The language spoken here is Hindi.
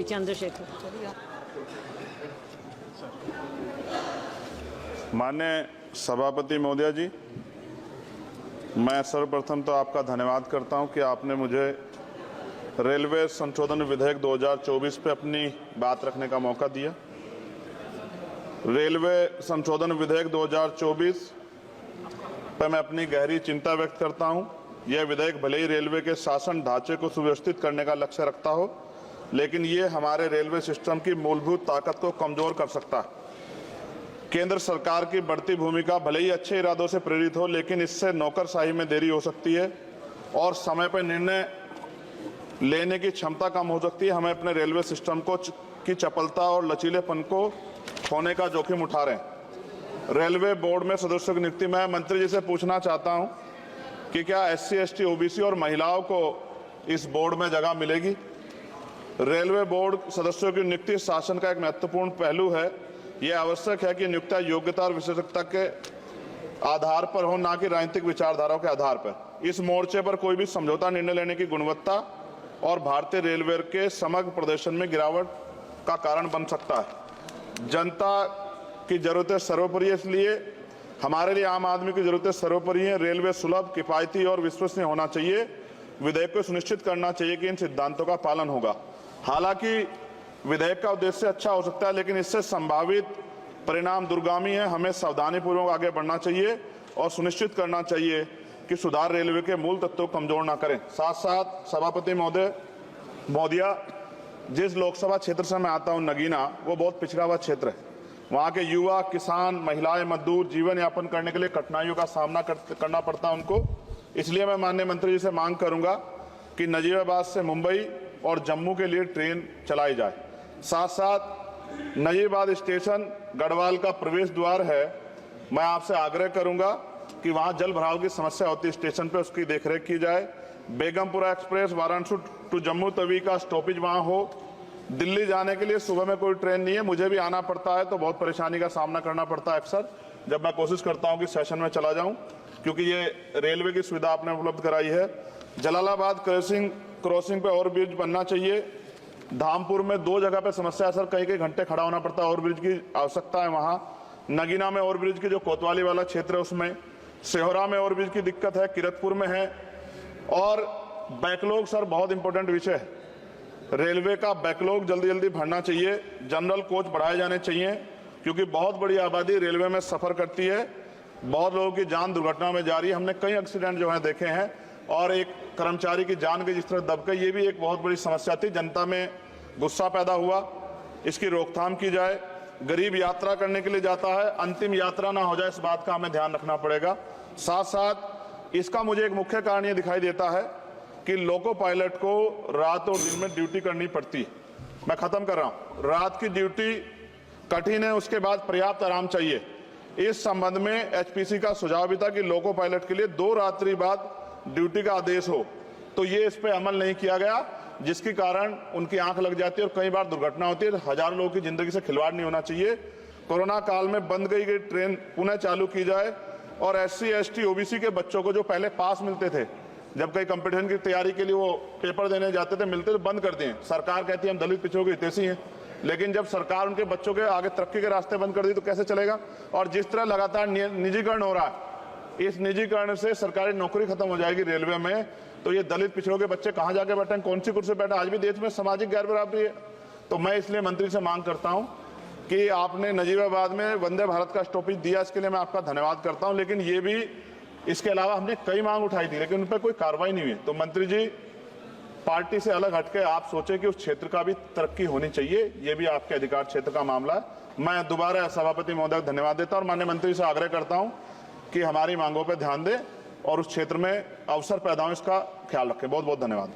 श्री चंद्रशेखर। माननीय सभापति महोदय जी, मैं सर्वप्रथम तो आपका धन्यवाद करता हूं कि आपने मुझे रेलवे संशोधन विधेयक 2024 पे अपनी बात रखने का मौका दिया। रेलवे संशोधन विधेयक 2024 पर मैं अपनी गहरी चिंता व्यक्त करता हूं। यह विधेयक भले ही रेलवे के शासन ढांचे को सुव्यवस्थित करने का लक्ष्य रखता हो, लेकिन ये हमारे रेलवे सिस्टम की मूलभूत ताकत को कमजोर कर सकता है। केंद्र सरकार की बढ़ती भूमिका भले ही अच्छे इरादों से प्रेरित हो, लेकिन इससे नौकरशाही में देरी हो सकती है और समय पर निर्णय लेने की क्षमता कम हो सकती है। हमें अपने रेलवे सिस्टम की चपलता और लचीलेपन को खोने का जोखिम उठा रहे हैं। रेलवे बोर्ड में सदस्यों की नियुक्ति, मैं मंत्री जी से पूछना चाहता हूं कि क्या SC, ST, OBC और महिलाओं को इस बोर्ड में जगह मिलेगी? रेलवे बोर्ड सदस्यों की नियुक्ति शासन का एक महत्वपूर्ण पहलू है। यह आवश्यक है कि नियुक्तियां योग्यता और विशेषज्ञता के आधार पर हो, न कि राजनीतिक विचारधाराओं के आधार पर। इस मोर्चे पर कोई भी समझौता निर्णय लेने की गुणवत्ता और भारतीय रेलवे के समग्र प्रदर्शन में गिरावट का कारण बन सकता है। जनता की जरूरतें सर्वोपरि है, इसलिए हमारे लिए आम आदमी की जरूरतें सर्वोपरि हैं। रेलवे सुलभ, किफायती और विश्वसनीय होना चाहिए। विधेयक को सुनिश्चित करना चाहिए कि इन सिद्धांतों का पालन होगा। हालांकि विधेयक का उद्देश्य अच्छा हो सकता है, लेकिन इससे संभावित परिणाम दूरगामी है। हमें सावधानीपूर्वक आगे बढ़ना चाहिए और सुनिश्चित करना चाहिए कि सुधार रेलवे के मूल तत्वों को कमजोर न करें। साथ साथ सभापति महोदया, जिस लोकसभा क्षेत्र से मैं आता हूं, नगीना, वो बहुत पिछड़ा हुआ क्षेत्र है। वहाँ के युवा, किसान, महिलाएं, मजदूर जीवन यापन करने के लिए कठिनाइयों का सामना करना पड़ता है उनको। इसलिए मैं माननीय मंत्री जी से मांग करूंगा कि नजीबाबाद से मुंबई और जम्मू के लिए ट्रेन चलाई जाए। साथ साथ नजीबाबाद स्टेशन गढ़वाल का प्रवेश द्वार है। मैं आपसे आग्रह करूंगा कि वहां जल भराव की समस्या होती है स्टेशन पे, उसकी देखरेख की जाए। बेगमपुरा एक्सप्रेस वाराणसी टू जम्मू तवी का स्टॉपेज वहां हो। दिल्ली जाने के लिए सुबह में कोई ट्रेन नहीं है, मुझे भी आना पड़ता है तो बहुत परेशानी का सामना करना पड़ता है अक्सर, जब मैं कोशिश करता हूं कि सेशन में चला जाऊं, क्योंकि ये रेलवे की सुविधा आपने उपलब्ध कराई है। जलालाबाद क्रॉसिंग पे ओवरब्रिज बनना चाहिए। धामपुर में 2 जगह पे समस्या है सर, कई घंटे खड़ा होना पड़ता है, ओवरब्रिज की आवश्यकता है वहां। नगीना में ओवरब्रिज की जो कोतवाली वाला क्षेत्र है उसमें, सेहोरा में ओवरब्रिज की दिक्कत है, किरतपुर में है। और बैकलॉग सर बहुत इंपॉर्टेंट विषय है। रेलवे का बैकलॉग जल्दी जल्दी भरना चाहिए। जनरल कोच बढ़ाए जाने चाहिए, क्योंकि बहुत बड़ी आबादी रेलवे में सफर करती है। बहुत लोगों की जान दुर्घटना में जा रही है। हमने कई एक्सीडेंट जो है देखे हैं, और एक कर्मचारी की जान की जिस तरह दब गई, ये भी एक बहुत बड़ी समस्या थी। जनता में गुस्सा पैदा हुआ, इसकी रोकथाम की जाए। गरीब यात्रा करने के लिए जाता है, अंतिम यात्रा ना हो जाए, इस बात का हमें ध्यान रखना पड़ेगा। साथ साथ इसका मुझे एक मुख्य कारण ये दिखाई देता है कि लोको पायलट को रात और दिन में ड्यूटी करनी पड़ती है। मैं खत्म कर रहा हूं। रात की ड्यूटी कठिन है, उसके बाद पर्याप्त आराम चाहिए। इस संबंध में HPC का सुझाव भी था कि लोको पायलट के लिए 2 रात्रि बाद ड्यूटी का आदेश हो, तो ये इस पे अमल नहीं किया गया, जिसके कारण उनकी आंख लग जाती है और कई बार दुर्घटना होती है। हजारों लोगों की जिंदगी से खिलवाड़ नहीं होना चाहिए। कोरोना काल में बंद गई ट्रेन पुनः चालू की जाए, और SC, ST, OBC के बच्चों को जो पहले पास मिलते थे, जब कई कंपटीशन की तैयारी के लिए वो पेपर देने जाते थे, मिलते तो बंद कर दिए। सरकार कहती है हम दलित पिछड़ों के हितैषी हैं, लेकिन जब सरकार उनके बच्चों के आगे तरक्की के रास्ते बंद कर दी तो कैसे चलेगा? और जिस तरह लगातार निजीकरण हो रहा है, इस निजीकरण से सरकारी नौकरी खत्म हो जाएगी रेलवे में, तो ये दलित पिछड़ों के बच्चे कहां जाके बैठे, कौन सी कुर्सी बैठे? आज भी देश में सामाजिक गैर बराबरी है। तो मैं इसलिए मंत्री से मांग करता हूं कि आपने नजीबाबाद में वंदे भारत का स्टॉपेज दिया, इसके लिए मैं आपका धन्यवाद करता हूं। लेकिन ये भी, इसके अलावा हमने कई मांग उठाई थी, लेकिन उन पर कोई कार्रवाई नहीं हुई। तो मंत्री जी, पार्टी से अलग हटके आप सोचे कि उस क्षेत्र का भी तरक्की होनी चाहिए, ये भी आपके अधिकार क्षेत्र का मामला है। मैं दोबारा सभापति महोदय को धन्यवाद देता हूं और माननीय मंत्री से आग्रह करता हूं कि हमारी मांगों पर ध्यान दें और उस क्षेत्र में अवसर पैदा हो, इसका ख्याल रखें। बहुत बहुत धन्यवाद।